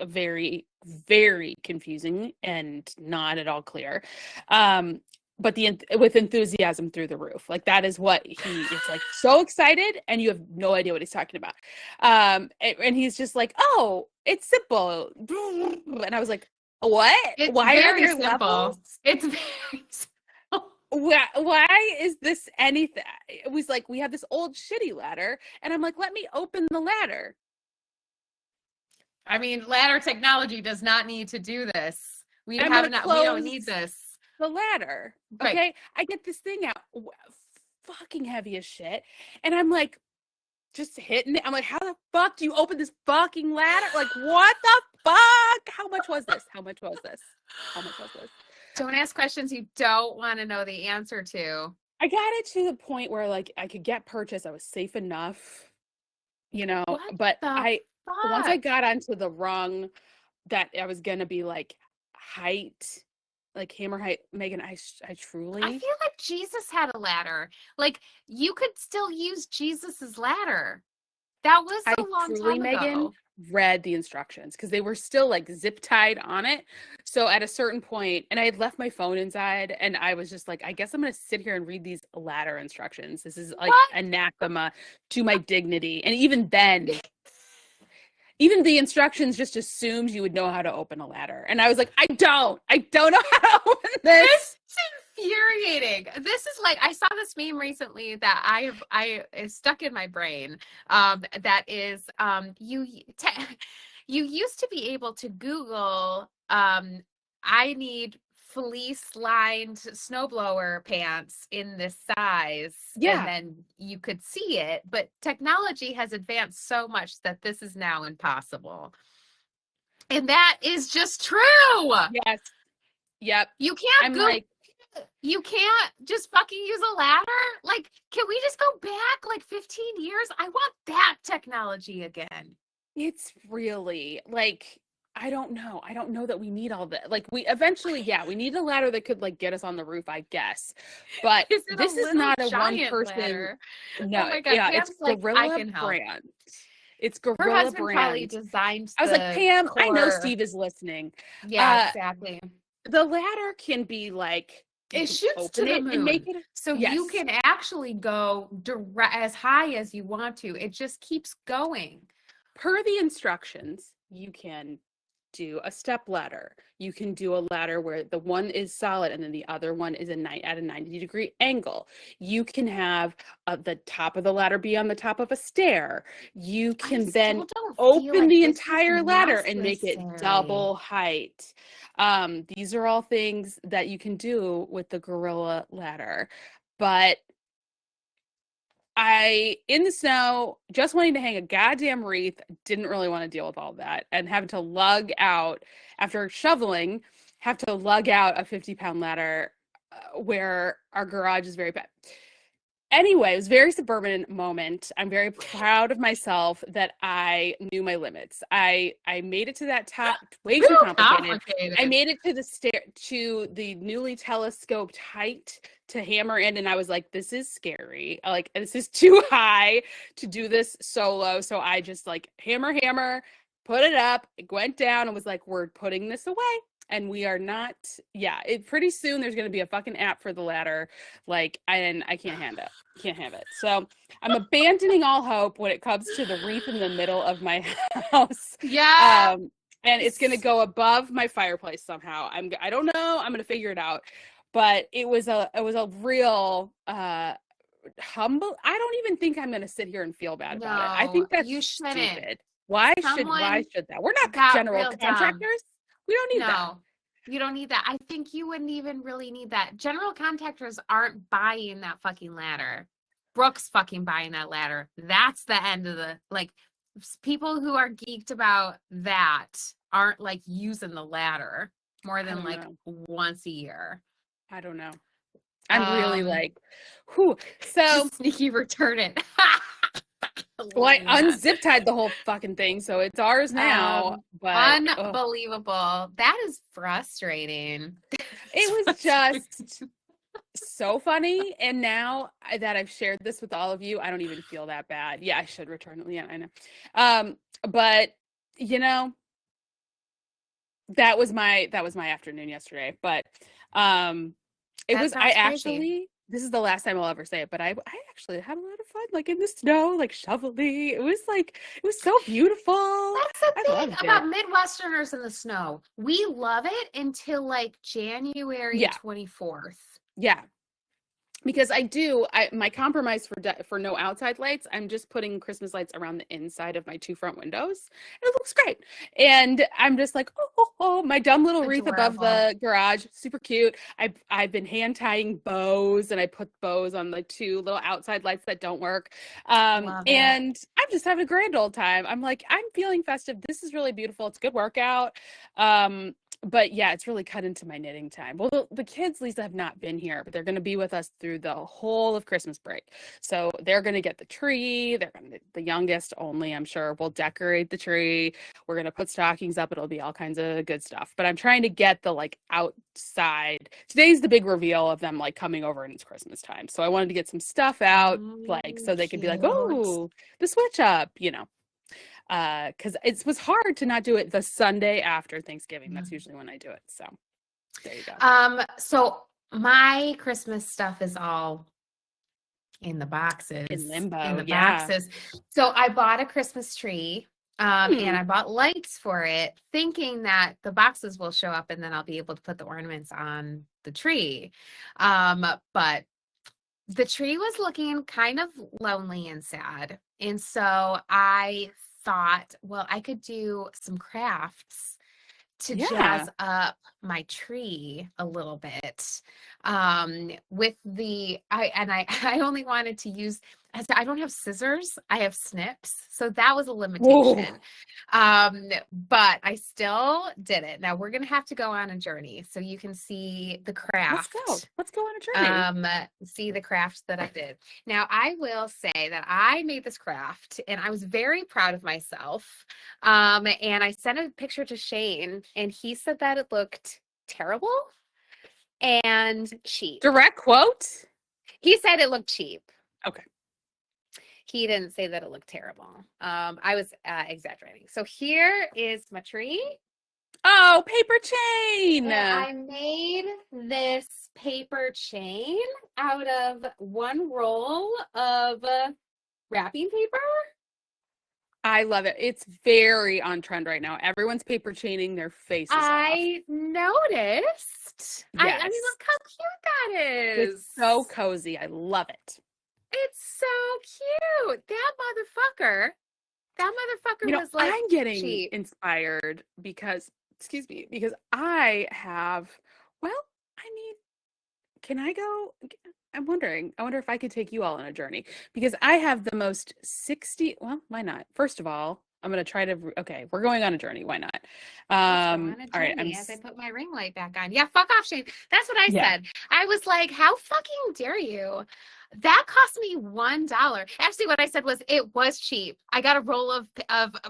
very, very confusing and not at all clear. But with enthusiasm through the roof. Like that is what he is like, so excited, and you have no idea what he's talking about. And he's just like, oh, it's simple. And I was like, what?
It's
Why are
very
there
simple.
levels?
It's very simple.
Why is this anything? It was like, we have this old shitty ladder, and I'm like, let me open the ladder.
I mean, ladder technology does not need to do this. We
I'm
have
gonna
not. We don't need
close
this.
the ladder.
Right.
Okay. I get this thing out, fucking heavy as shit. And I'm like, just hitting it. I'm like, how the fuck do you open this fucking ladder? Like, what the fuck? How much was this? How much was this? How much was this?
Don't ask questions you don't want to know the answer to.
I got it to the point where like I could get purchase. I was safe enough, you know,
What
but
the
once I
fuck?
got onto the rung that I was gonna be like height, like hammer height, Megan, I truly,
I feel like Jesus had a ladder. Like you could still use Jesus's ladder. That was
I
a long
truly,
time
Megan,
ago.
read the instructions because they were still like zip tied on it. So at a certain point, and I had left my phone inside, and I was just like, I guess I'm gonna sit here and read these ladder instructions. This is like
What?
anathema to my dignity. And even then, even the instructions just assumed you would know how to open a ladder. And I was like, I don't know how to open this.
This is infuriating. This is like, I saw this meme recently that I is stuck in my brain. That is, you used to be able to Google, I need fleece lined snowblower pants in this size.
Yeah.
And then you could see it, but technology has advanced so much that this is now impossible. And that is just true.
Yes. Yep.
You can't
I'm
Google,
like,
you can't just fucking use a ladder. Like, can we just go back like 15 years? I want that technology again.
it's really like, I don't know. I don't know that we need all that. Like we eventually, yeah, we need a ladder that could like get us on the roof, I guess. But
Is it
this
a
is
little
not a one
giant
person.
ladder?
No,
Oh my God,
yeah,
Pam's
it's
like, I
Gorilla
can help.
brand. It's
Her
Gorilla
husband probably
brand.
designed
I was like,
the
Pam, I know
core.
Steve is listening.
Yeah, exactly.
The ladder can be like, you
It
can
shoots to
open
the
it and make
moon.
it.
So
Yes.
you can actually go direct as high as you want to. It just keeps going.
Per the instructions, you can do a step ladder. You can do a ladder where the one is solid and then the other one is at a 90-degree angle. You can have the top of the ladder be on the top of a stair. You can then open the entire ladder and make it double height. These are all things that you can do with the Gorilla ladder. But in the snow, just wanting to hang a goddamn wreath, didn't really want to deal with all that. And having to lug out, after shoveling, have to lug out a 50-pound ladder where our garage is very bad. Anyway, it was a very suburban moment. I'm very proud of myself that I knew my limits. I made it to that top, way too complicated. I made it to the newly telescoped height to hammer in, and I was like, this is scary. Like, this is too high to do this solo. So I just like hammer, put it up. It went down and was like, we're putting this away. And we are not, pretty soon there's going to be a fucking app for the ladder. Like, I can't handle it. Can't have it. So I'm abandoning all hope when it comes to the wreath in the middle of my house.
Yeah.
And it's going to go above my fireplace somehow. I don't know. I'm going to figure it out. But it was a real humble. I don't even think I'm going to sit here and feel bad about it. I
No,
think that's
you shouldn't.
stupid. Why
Someone
should that? We're not
got
general
real dumb.
contractors. We don't need that.
No, you don't need that. I think you wouldn't even really need that. General contractors aren't buying that fucking ladder. Brooke's fucking buying that ladder. That's the end of the, like, people who are geeked about that aren't like using the ladder more than like once a year.
I don't know. I'm really like, whew. So
sneaky return it.
Well, I unzip tied the whole fucking thing, so it's ours now. But
unbelievable. That is frustrating.
It was just so funny. And now that I've shared this with all of you, I don't even feel that bad. Yeah, I should return it. Yeah, I know. But you know, that was my afternoon yesterday. But this is the last time I'll ever say it, but I actually had a lot of fun, like in the snow, like shoveling. It was so beautiful.
That's the thing about Midwesterners in the snow. We love it until like January 24th.
Yeah. Because my compromise for no outside lights, I'm just putting Christmas lights around the inside of my 2 front windows. And it looks great. And I'm just like, oh, my dumb little wreath above the garage, super cute. I've been hand tying bows, and I put bows on the 2 little outside lights that don't work. And I'm just having a grand old time. I'm like, I'm feeling festive. This is really beautiful. It's a good workout. But yeah, it's really cut into my knitting time. Well, the kids, Lisa, have not been here, but they're going to be with us through the whole of Christmas break. So they're going to get the tree. The youngest only, I'm sure, will decorate the tree. We're going to put stockings up. It'll be all kinds of good stuff. But I'm trying to get the like outside. Today's the big reveal of them like coming over, and it's Christmas time. So I wanted to get some stuff out, like, so they could be like, oh, the switch up, you know. Because it was hard to not do it the Sunday after Thanksgiving. That's usually when I do it. So there you go.
So my Christmas stuff is all in the boxes.
In limbo.
In the boxes. So I bought a Christmas tree. And I bought lights for it, thinking that the boxes will show up and then I'll be able to put the ornaments on the tree. But the tree was looking kind of lonely and sad. And so I thought, well, I could do some crafts to jazz up my tree a little bit. With I only wanted to use, I don't have scissors, I have snips. So that was a limitation. But I still did it. Now we're going to have to go on a journey so you can see the craft.
Let's go on a
journey. See the craft that I did. Now I will say that I made this craft and I was very proud of myself. And I sent a picture to Shane and he said that it looked terrible and cheap.
Direct quote?
He said it looked cheap.
Okay.
He didn't say that it looked terrible. I was exaggerating. So here is my tree.
Oh, paper chain.
And I made this paper chain out of 1 roll of wrapping paper.
I love it. It's very on trend right now. Everyone's paper chaining their faces off.
Noticed. Yes. I mean, look how cute that is.
It's so cozy. I love it.
It's so cute. That motherfucker was like,
I'm getting
cheap.
Inspired because I have, can I go? I wonder if I could take you all on a journey because I have the most 60. Well, why not? First of all, I'm going to try to, we're going on a journey. Why not?
All right. As I put my ring light back on. Yeah. Fuck off, Shane. That's what I said. I was like, how fucking dare you? That cost me $1. Actually, what I said was it was cheap. I got a roll of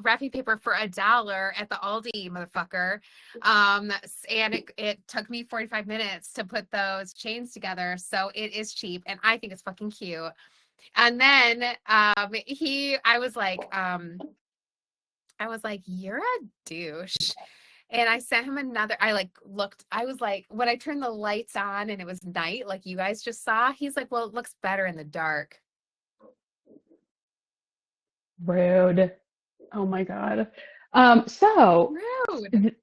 wrapping paper for $1 at the Aldi, motherfucker. And it took me 45 minutes to put those chains together. So it is cheap, and I think it's fucking cute. And then I was like, you're a douche. And I sent him another, when I turned the lights on and it was night, like you guys just saw, he's like, well, it looks better in the dark.
Rude. Oh my God. So
rude.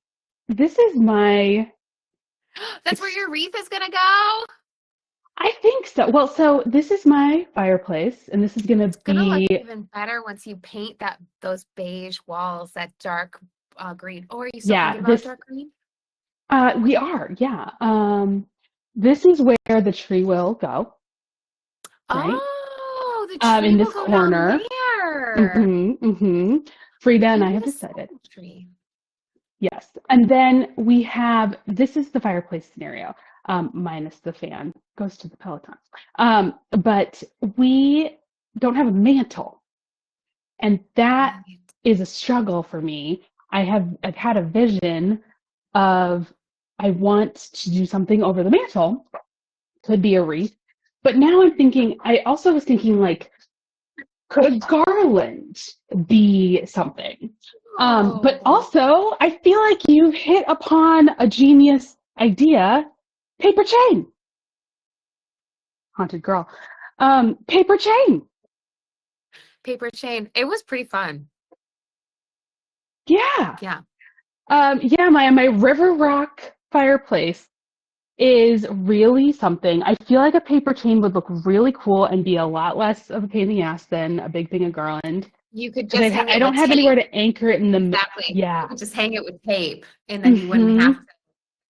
This is my.
That's where your wreath is going to go?
I think so. Well, so this is my fireplace, and this is gonna
It's gonna look
be,
even better once you paint those beige walls, that dark green. Oh, are you still
yeah,
thinking about
this,
dark green?
we are, yeah. This is where the tree will go, right?
Oh, the tree
In
will
this
go down
corner.
there.
Mm-hmm. Frida and
You
I
need
have
a
decided.
second tree.
Yes. And then we have, this is the fireplace scenario, minus the fan, goes to the Peloton. But we don't have a mantle. And that
Right.
is a struggle for me. I've had a vision of I want to do something over the mantle, could be a wreath. But now I also was thinking like, could a garland be something? But
Oh,
also, I feel like you've hit upon a genius idea. Paper chain. Haunted girl. Paper chain.
paper chain. It was pretty fun.
Yeah.
Yeah.
Yeah, my river rock fireplace is really something. I feel like a paper chain would look really cool and be a lot less of a pain in the ass than a big thing of garland.
You could
Because
just hang
I
it
don't
with
have anywhere
tape.
to anchor it in
Exactly. You
yeah.
could just hang it with tape and then you wouldn't have
Mm-hmm.
to.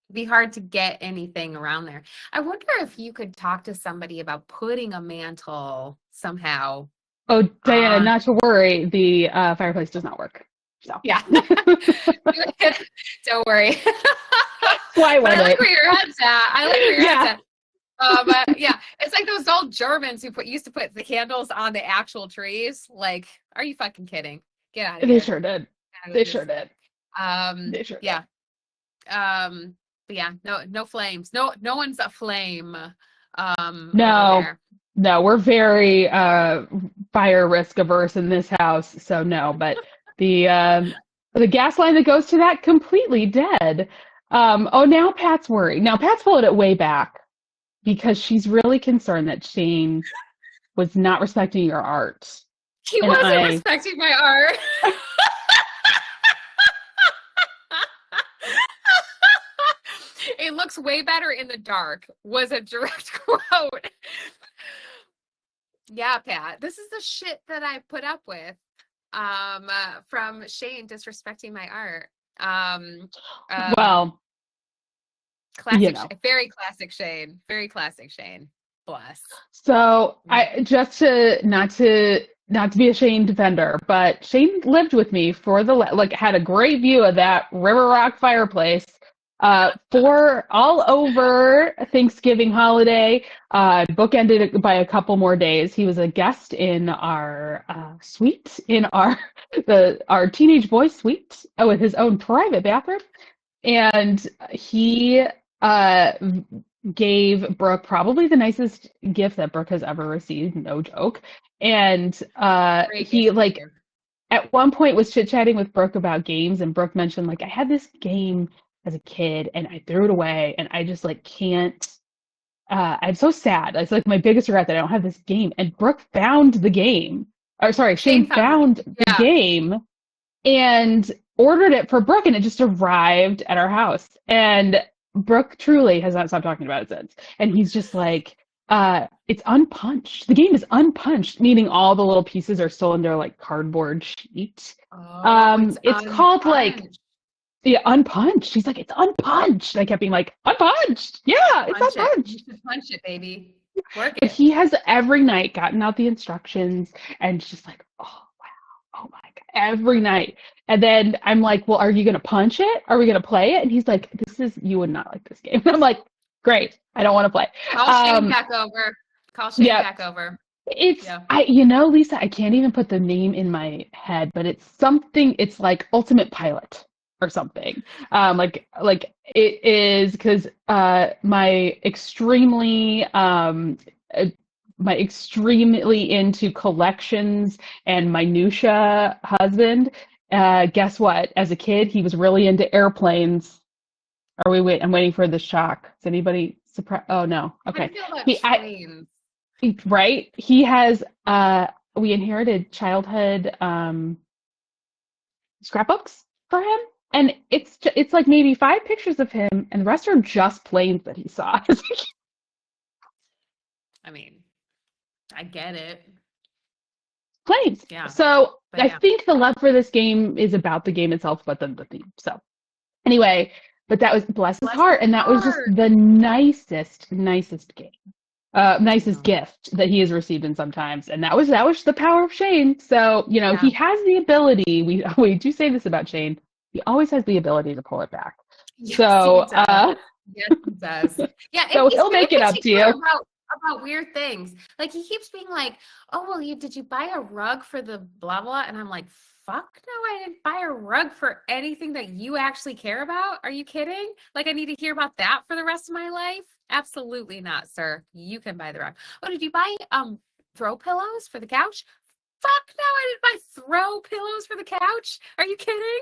It'd be hard to get anything around there. I wonder if you could talk to somebody about putting a mantle somehow
Oh, Diana,
on.
not to worry, the fireplace does not work. So
Yeah. Don't worry.
why
But I
would
like
it?
where your head's at. I like where your head's
Yeah,
at. Yeah, it's like those old Germans who used to put the candles on the actual trees. Like, are you fucking kidding? Get out of
they
here.
sure did.
Out of
They
this.
sure did. They sure did.
Yeah. But yeah, no flames. No one's a flame over
No,
there.
no, we're very fire risk averse in this house, so no. But the gas line that goes to that completely dead. Oh, now Pat's worried. Now Pat's pulled it way back because she's really concerned that Shane was not respecting your art.
He
And
wasn't respecting my art. It looks way better in the dark was a direct quote. Yeah, Pat, this is the shit that I put up with from Shane disrespecting my art.
well, you
Classic,
know.
very classic Shane. Very classic Shane. Bless.
So I just to be a Shane defender, but Shane lived with me for like had a great view of that River Rock fireplace for all over Thanksgiving holiday. Bookended it by a couple more days. He was a guest in our suite in our teenage boy suite with his own private bathroom, and he uh gave Brooke probably the nicest gift that Brooke has ever received, no joke. And
Great
he
gift.
like at one point was chit-chatting with Brooke about games, and Brooke mentioned like I had this game as a kid and I threw it away and I just like can't I'm so sad. It's like my biggest regret that I don't have this game. And Brooke found the game. Or sorry,
Shane
Shane
found the
found the
yeah.
game and ordered it for Brooke, and it just arrived at our house. And Brooke truly has not stopped talking about it since. And he's just like, it's unpunched. The game is unpunched, meaning all the little pieces are still in their like cardboard sheet.
Oh, it's
It's called like
unpunched.
yeah, unpunched. He's like, it's unpunched. And I kept being like, unpunched. Yeah, it's
Punch it. You
unpunched.
should punch it, baby. Work
But
it.
he has every night gotten out the instructions and just like, oh wow, oh my God, every night. And then I'm like, well, are you gonna punch it? Are we gonna play it? And he's like, you would not like this game. And I'm like, great, I don't want to play.
Call Shane back over. Call Shane
Yeah,
back over.
it's
Yeah.
Lisa, I can't even put the name in my head, but it's something, it's like Ultimate Pilot or something. Like it is because my extremely into collections and minutia husband, guess what? As a kid, he was really into airplanes. I'm waiting for the shock. Is anybody surprised? Oh no.
How do you
Okay.
feel about
He I
trains?
Right? He has we inherited childhood scrapbooks for him, and it's like maybe 5 pictures of him and the rest are just planes that he saw.
I mean, I get it.
Plays.
Yeah.
So
But
I
yeah.
think the love for this game is about the game itself, but then the theme. So anyway, but that was bless his heart, and that was just the nicest game. Nicest gift that he has received in some times, and that was the power of Shane. So he has the ability. We do say this about Shane. He always has the ability to pull it back.
Yes,
So
he does. Yes, he does. Yeah,
so
and he's
he'll
very
make it up to
particular
you.
about weird things. Like he keeps being like, "Oh, well, did you buy a rug for the blah blah?" And I'm like, "Fuck no, I didn't buy a rug for anything that you actually care about. Are you kidding? Like I need to hear about that for the rest of my life? Absolutely not, sir. You can buy the rug. Oh, did you buy throw pillows for the couch? Fuck no, I didn't buy throw pillows for the couch. Are you kidding?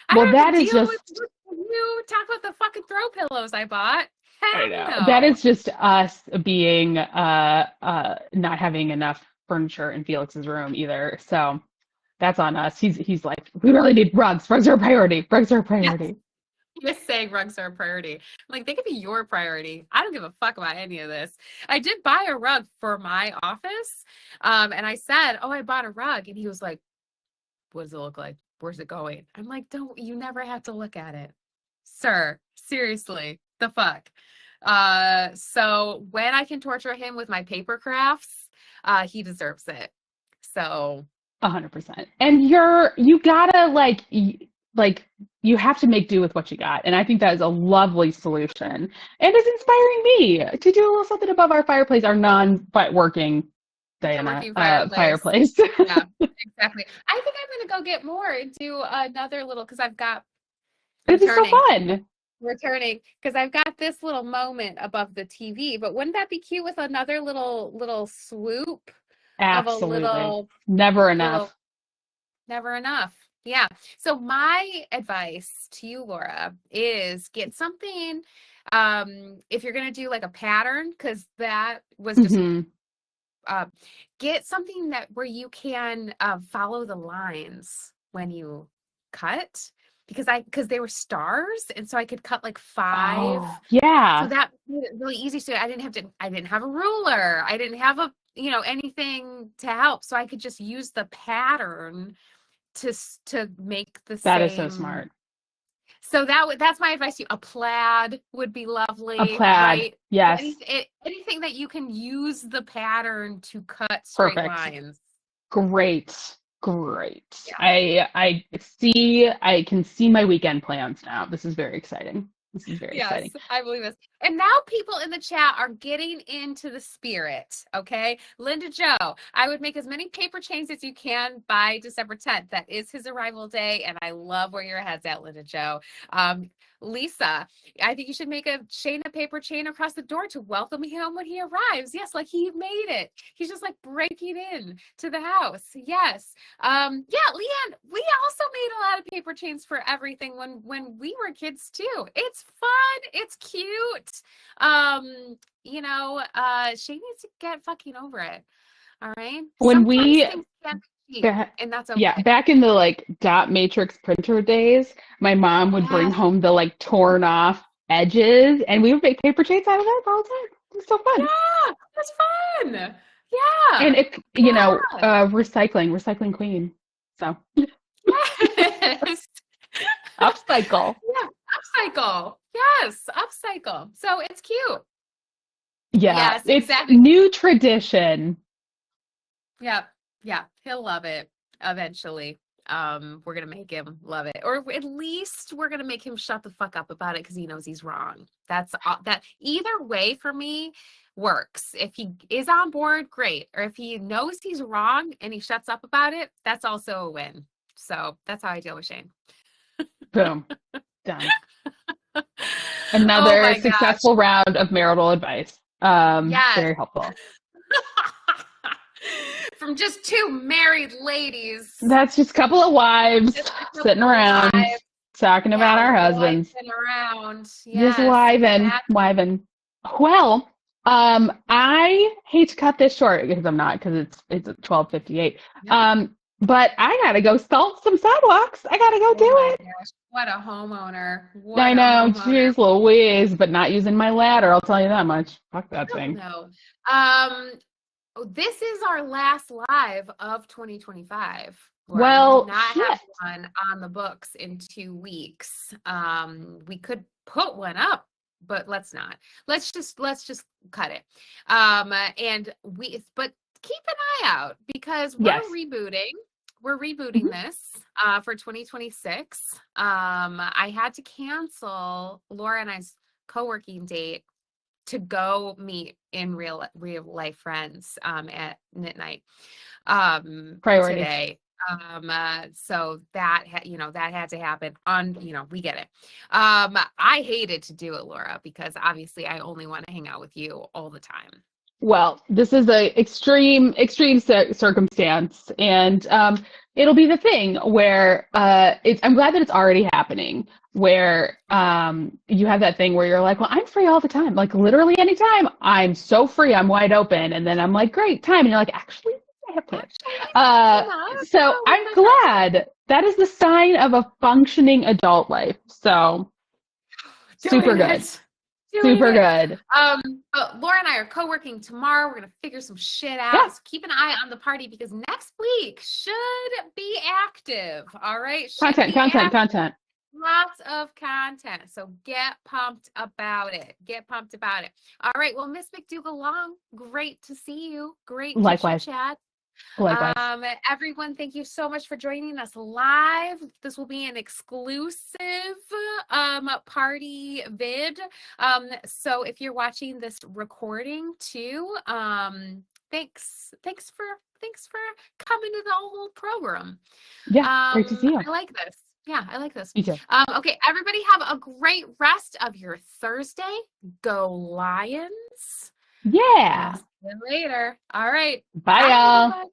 I
Well,
don't have
that
to
is
deal
just
with you talk about the fucking throw pillows I bought.
I
Hell
know.
no.
That is just us being not having enough furniture in Felix's room either. So that's on us. He's like, we really need rugs. Rugs are a priority. Rugs are a priority.
Just saying rugs are a priority. I'm like, they could be your priority. I don't give a fuck about any of this. I did buy a rug for my office. And I said, "Oh, I bought a rug." And he was like, "What does it look like? Where's it going?" I'm like, you never have to look at it. Sir, seriously, the fuck. So when I can torture him with my paper crafts, he deserves it. So
100%. And you gotta you have to make do with what you got. And I think that is a lovely solution. And is inspiring me to do a little something above our fireplace, our non-working Diana fireplace.
Yeah, exactly. I think I'm gonna go get more and do another little because I've got
It'd be so fun.
Returning because I've got this little moment above the TV, but wouldn't that be cute with another little swoop?
Absolutely.
Of a little
never enough.
Never enough. Yeah. So my advice to you, Laura, is get something if you're going to do like a pattern, because that was just get something that where you can follow the lines when you cut, because they were stars, and so I could cut like 5.
Oh, yeah.
So that made it really easy. So I didn't have a ruler. I didn't have anything to help. So I could just use the pattern to make the same.
That is so smart.
So that's my advice to you. A plaid would be lovely.
A plaid,
right?
yes.
Anything that you can use the pattern to cut straight lines.
Great.
Yeah.
I can see my weekend plans now. This is very exciting. Exciting.
I believe this. And now people in the chat are getting into the spirit, okay? Linda Joe, I would make as many paper chains as you can by December 10th. That is his arrival day, and I love where your head's at, Linda Joe. Lisa, I think you should make a paper chain across the door to welcome him when he arrives. Yes, like he made it. He's just like breaking in to the house. Yes. Yeah, Leanne, we also made a lot of paper chains for everything when we were kids too. It's fun. It's cute. She needs to get fucking over it. All right.
When
and that's okay.
Yeah, back in the dot matrix printer days, my mom would bring home the torn off edges, and we would make paper chains out of that all the time. It was so fun.
Yeah, that's fun. Yeah.
And recycling queen. So
yes.
Upcycle.
Yeah, upcycle. Yes, upcycle. So it's cute.
Yeah,
yes,
it's
exactly.
New tradition.
Yeah, he'll love it eventually. We're gonna make him love it, or at least we're gonna make him shut the fuck up about it because he knows he's wrong. That's that. Either way for me works. If he is on board, great. Or if he knows he's wrong and he shuts up about it, that's also a win. So that's how I deal with Shane.
Boom. Done. Another successful round of marital advice. Yes. Very helpful.
From just 2 married ladies.
That's just a couple of wives sitting around talking about our husbands.
Sitting around.
Yes, just livin'. Well, I hate to cut this short because I'm not, because it's 12:58. Yep.
but I gotta go salt some sidewalks. I gotta go
Oh
do
my
it.
gosh. What a homeowner. What
I
a
know,
homeowner.
jeez Louise, but not using my ladder, I'll tell you that much. Fuck that
Hell
thing.
no. This is our last live of 2025. Laura. We do
Well,
not
shit.
have one on the books in 2 weeks. We could put one up, but let's not. Let's just cut it. But keep an eye out because we're
Yes.
rebooting. We're rebooting this for 2026. I had to cancel Laura and I's co-working date to go meet in real life friends at midnight
Priority.
today. So that that had to happen on, we get it. I hated to do it, Laura, because obviously I only want to hang out with you all the time.
Well, this is a extreme circumstance, and it'll be the thing where I'm glad that it's already happening. Where you have that thing where you're like, well, I'm free all the time, like literally anytime. I'm so free, I'm wide open, and then I'm like, great time, and you're like, actually, I have plans. So I'm glad that is the sign of a functioning adult life. So super good. Super good.
But Laura and I are co-working tomorrow. We're gonna figure some shit out.
Yeah.
So keep an eye on the party because next week should be active. All right.
Content.
Lots of content. So get pumped about it. All right. Well, Miss McDougal Long, great to see you. Great to chat.
Likewise.
Everyone, thank you so much for joining us live. This will be an exclusive party vid. So if you're watching this recording too, thanks for coming to the whole program.
Yeah, great to see you.
I like this. Yeah, I like this.
Me too.
Okay, everybody have a great rest of your Thursday. Go Lions.
Yeah.
See you later. All right.
Bye, y'all.
Everybody.